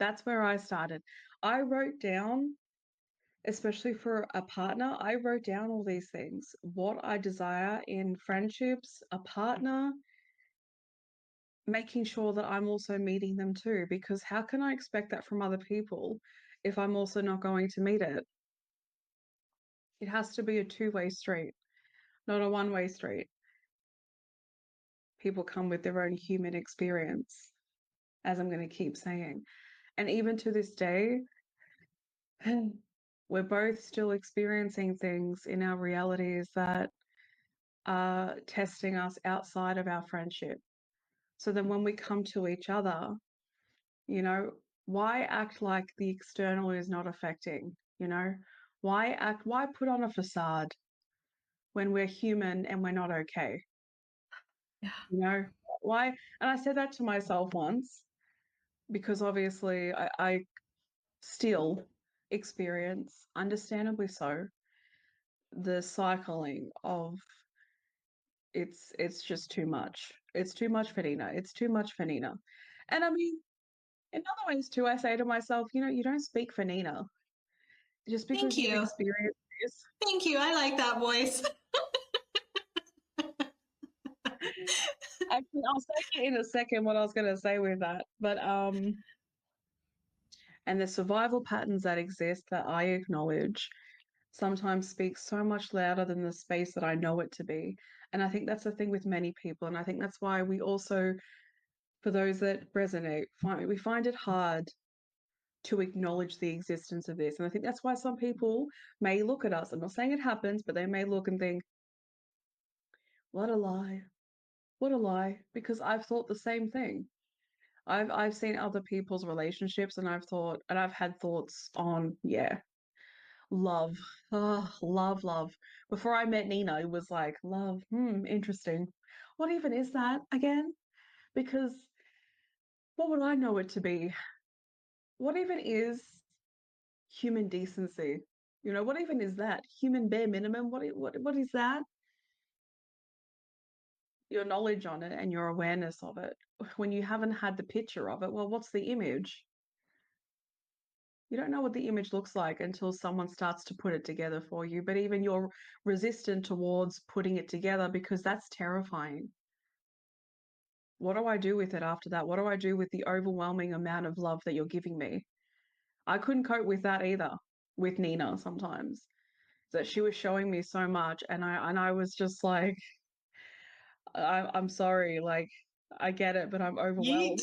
That's where I started. I wrote down, especially for a partner, I wrote down all these things, what I desire in friendships, a partner, making sure that I'm also meeting them too, because how can I expect that from other people if I'm also not going to meet it? It has to be a two-way street, not a one-way street. People come with their own human experience, as I'm going to keep saying. And even to this day, we're both still experiencing things in our realities that are testing us outside of our friendship. So then when we come to each other, why act like the external is not affecting? Why put on a facade when we're human and we're not okay? Yeah. You know, why? And I said that to myself once because obviously I still experience, understandably so, the cycling of it's just too much. It's too much for Nina. It's too much for Nina. And I mean, in other ways too, I say to myself, you don't speak for Nina just Thank because you've you. experienced this. Thank you. I like that voice. Actually, I'll say it in a second what I was going to say with that. But and the survival patterns that exist that I acknowledge sometimes speak so much louder than the space that I know it to be. And I think that's the thing with many people. And I think that's why we also, for those that resonate, we find it hard to acknowledge the existence of this. And I think that's why some people may look at us. I'm not saying it happens, but they may look and think, what a lie. What a lie. Because I've thought the same thing. I've seen other people's relationships and I've had thoughts on, yeah, love. Oh, love, love. Before I met Nina, it was like, love, interesting. What even is that again? Because what would I know it to be? What even is human decency? What even is that? Human bare minimum? What is that? Your knowledge on it and your awareness of it. When you haven't had the picture of it, well, what's the image? You don't know what the image looks like until someone starts to put it together for you. But even you're resistant towards putting it together because that's terrifying. What do I do with it after that? What do I do with the overwhelming amount of love that you're giving me? I couldn't cope with that either with Nina sometimes. That she was showing me so much and I was just like, I'm sorry, like I get it, but I'm Yeet. overwhelmed.